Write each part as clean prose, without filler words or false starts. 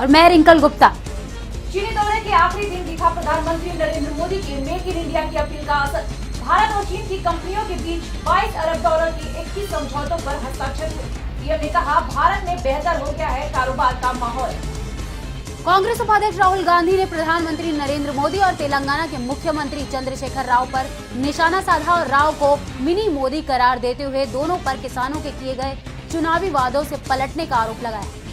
और मैं रिंकल गुप्ता। चीनी दौरे के आखिरी दिन दिखा प्रधानमंत्री नरेंद्र मोदी के मेक इन इंडिया की अपील का असर। भारत और चीन की कंपनियों के बीच 22 अरब डॉलर की 21 समझौतों पर हस्ताक्षर हुए। पीएम ने कहा, भारत में बेहतर हो गया है कारोबार का माहौल। कांग्रेस उपाध्यक्ष राहुल गांधी ने प्रधानमंत्री नरेंद्र मोदी और तेलंगाना के मुख्यमंत्री चंद्रशेखर राव पर निशाना साधा और राव को मिनी मोदी करार देते हुए दोनों पर किसानों के किए गए चुनावी वादों से पलटने का आरोप लगाया।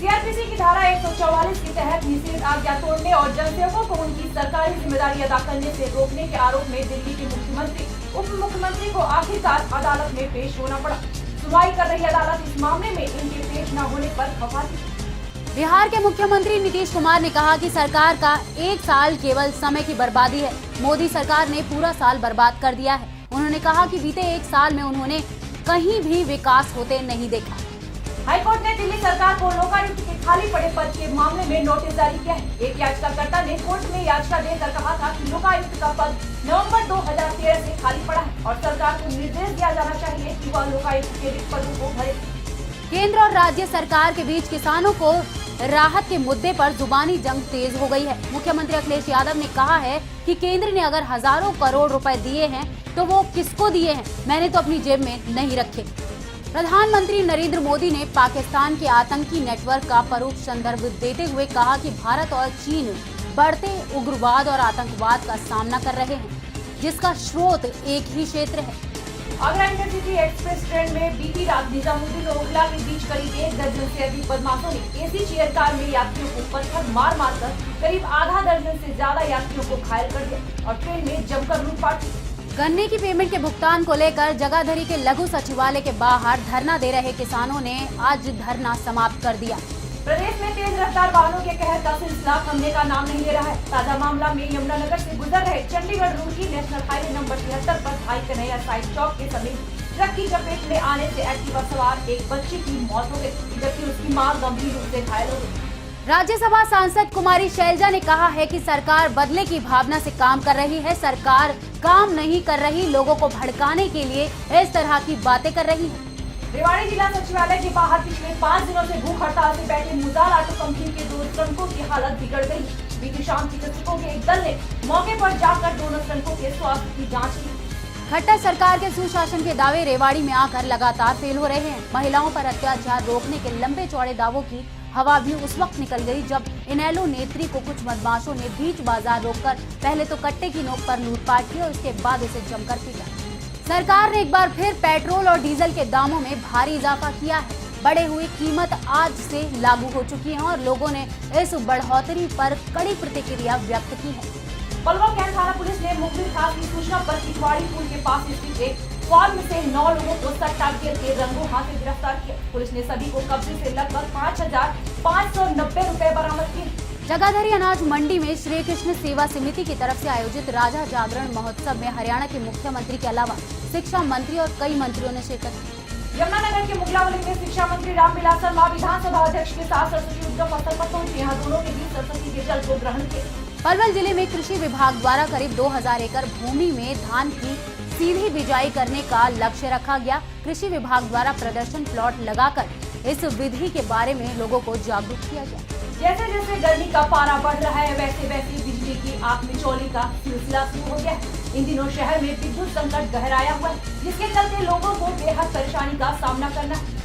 सीआरपीसी की धारा 144 के तहत निषेध आज्ञा तोड़ने और जनसेवकों को उनकी सरकारी जिम्मेदारी अदा करने से रोकने के आरोप में दिल्ली के मुख्यमंत्री उप मुख्यमंत्री को आखिरकार अदालत में पेश होना पड़ा। सुनवाई कर रही अदालत इस मामले में इनके पेश न होने पर खफा थी। बिहार के मुख्यमंत्री नीतीश कुमार ने कहा कि सरकार का एक साल केवल समय की बर्बादी है। मोदी सरकार ने पूरा साल बर्बाद कर दिया है। उन्होंने कहा कि बीते एक साल में उन्होंने कहीं भी विकास होते नहीं देखा। हाईकोर्ट ने दिल्ली सरकार को लोकायुक्त के खाली पड़े पद के मामले में नोटिस जारी किया है। एक याचिकाकर्ता ने कोर्ट में याचिका देकर कहा था कि लोकायुक्त का पद नवंबर 2013 से खाली पड़ा है और सरकार को निर्देश दिया जाना चाहिए कि वह लोकायुक्त के रिक्त पदों को भरे। केंद्र और राज्य सरकार के बीच किसानों को राहत के मुद्दे पर जुबानी जंग तेज हो गई है। मुख्यमंत्री अखिलेश यादव ने कहा है कि केंद्र ने अगर हजारों करोड़ रुपए दिए हैं तो वो किसको दिए हैं, मैंने तो अपनी जेब में नहीं रखे। प्रधानमंत्री नरेंद्र मोदी ने पाकिस्तान के आतंकी नेटवर्क का परोक्ष संदर्भ देते हुए कहा कि भारत और चीन बढ़ते उग्रवाद और आतंकवाद का सामना कर रहे हैं, जिसका स्रोत एक ही क्षेत्र है। आगरा इंटरसिटी एक्सप्रेस ट्रेन में बीती रात निजामुद्दीन और ओखला के बीच करीब 1 दर्जन से अधिक बदमाशों ने एसी चेयर कार में यात्रियों को पत्थर मार कर करीब आधा दर्जन से ज्यादा यात्रियों को घायल कर दिया और ट्रेन में जमकर लूटपाट की। गन्ने की पेमेंट के भुगतान को लेकर जगाधरी के लघु सचिवालय के बाहर धरना दे रहे किसानों ने आज धरना समाप्त कर दिया। प्रदेश में तेज रफ्तार वाहनों के कहर का सिलसिला थमने का नाम नहीं ले रहा है। ताजा मामला में यमुनानगर से गुजर रहे Chandigarh Roorkee national highway number 73 पर भाई कन्हैया साइड चौक के समीप ट्रक की चपेट में आने से एक्टिवा सवार एक बच्चे की मौत हो गई, जबकि उसकी मां गंभीर रूप से घायल हो गई। राज्यसभा सांसद कुमारी शैलजा ने कहा है कि सरकार बदले की भावना से काम कर रही है। सरकार काम नहीं कर रही, लोगों को भड़काने के लिए इस तरह की बातें कर रही है। रेवाड़ी जिला सचिवालय के बाहर पिछले 5 दिनों से भूख हड़ताल से बैठे मुजाल ऑटो कंपनी के 2 श्रमिकों की हालत बिगड़ गई। बीती शाम चिकित्सकों के एक दल ने मौके पर जाकर दोनों श्रमिकों के स्वास्थ्य की जाँच की। खट्टर सरकार के सुशासन के दावे रेवाड़ी में आकर लगातार फेल हो रहे हैं। महिलाओं पर अत्याचार रोकने के लंबे चौड़े दावों की हवा भी उस वक्त निकल गई जब इनेलो नेत्री को कुछ बदमाशों ने बीच बाजार रोककर पहले तो कट्टे की नोक पर लूटपाट की और उसके बाद उसे जमकर पीटा। सरकार ने एक बार फिर पेट्रोल और डीजल के दामों में भारी इजाफा किया है। बढ़े हुई कीमत आज से लागू हो चुकी है और लोगों ने इस बढ़ोतरी पर कड़ी प्रतिक्रिया व्यक्त की है। पलवल कैंट थाना पुलिस ने मुखबिर खास की सूचना पर टिटवाड़ी पुल के पास स्थित एक फार्म से 9 लोगों को सट्टा खेल के रंगों हाथ गिरफ्तार किया। पुलिस ने सभी को कब्जे से लगभग 5,590 रुपए बरामद किए। जगाधरी अनाज मंडी में श्री कृष्ण सेवा समिति की तरफ से आयोजित राजा जागरण महोत्सव में हरियाणा के मुख्यमंत्री के अलावा शिक्षा मंत्री और कई मंत्रियों ने शिरकत की। यमुनानगर के मुगलावली में शिक्षा मंत्री रामविलास शर्मा विधानसभा अध्यक्ष के साथ सरस्वती उद्गम स्थल पर पहुंचे। यहाँ दोनों के बीच सरस्वती के जल को ग्रहण किया। पलवल जिले में कृषि विभाग द्वारा करीब 2000 एकड़ भूमि में धान की सीधी बिजाई करने का लक्ष्य रखा गया। कृषि विभाग द्वारा प्रदर्शन प्लॉट लगाकर इस विधि के बारे में लोगों को जागरूक किया गया। जैसे जैसे गर्मी का पारा बढ़ रहा है वैसे वैसे बिजली की आग मिचौली का सिलसिला शुरू हो गया है। इन दिनों शहर में विद्युत संकट गहराया हुआ है, जिसके चलते लोगों को बेहद परेशानी का सामना करना है।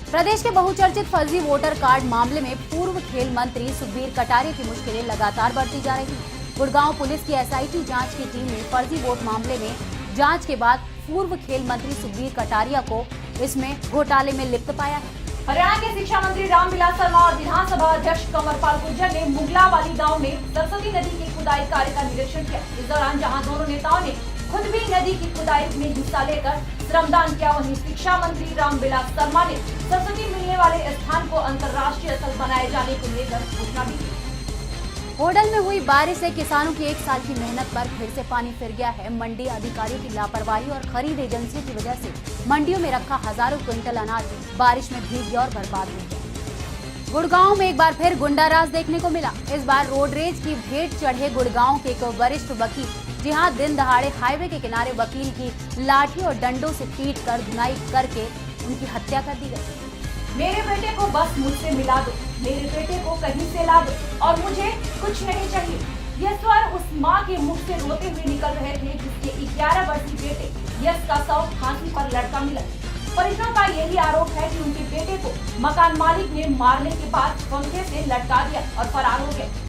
प्रदेश के बहुचर्चित फर्जी वोटर कार्ड मामले में पूर्व खेल मंत्री सुखबीर कटारिया की मुश्किलें लगातार बढ़ती जा रही हैं। गुड़गांव पुलिस की एसआईटी जांच की टीम ने फर्जी वोट मामले में जांच के बाद पूर्व खेल मंत्री सुखबीर कटारिया को इसमें घोटाले में लिप्त पाया है। हरियाणा के शिक्षा मंत्री रामविलास शर्मा और विधानसभा अध्यक्ष कंवरपाल गुर्जर ने मुगलावाली गांव में सरस्वती नदी की खुदाई कार्य का निरीक्षण किया। इस दौरान जहां दोनों नेताओं ने खुद भी नदी की खुदाई में हिस्सा लेकर श्रमदान किया, वहीं शिक्षा मंत्री रामविलास शर्मा ने सरस्वती मिलने वाले स्थान को अंतर्राष्ट्रीय स्थल बनाए जाने को लेकर घोषणा भी की। होडल में हुई बारिश से किसानों की एक साल की मेहनत पर फिर से पानी फिर गया है। मंडी अधिकारियों की लापरवाही और खरीद एजेंसियों की वजह से मंडियों में रखा हजारों क्विंटल अनाज बारिश में भीग गया और बर्बाद हो गया। गुड़गांव में एक बार फिर गुंडाराज देखने को मिला। इस बार रोड रेज की भेंट चढ़े गुड़गांव के एक वरिष्ठ वकील, जहां दिन दहाड़े हाईवे के किनारे वकील की लाठी और डंडों से पीट कर धुनाई करके उनकी हत्या कर दी गई। मेरे बेटे को बस मुझसे मिला दो, मेरे बेटे को कहीं से ला दो और मुझे कुछ नहीं चाहिए। ये स्वर उस माँ के मुख से रोते हुए निकल रहे थे जिसके 11 वर्षीय बेटे यश का शव फांसी पर लटका मिला। परिजनों का यही आरोप है कि उनके बेटे को मकान मालिक ने मारने के बाद पंखे से लटका दिया और फरार हो गए।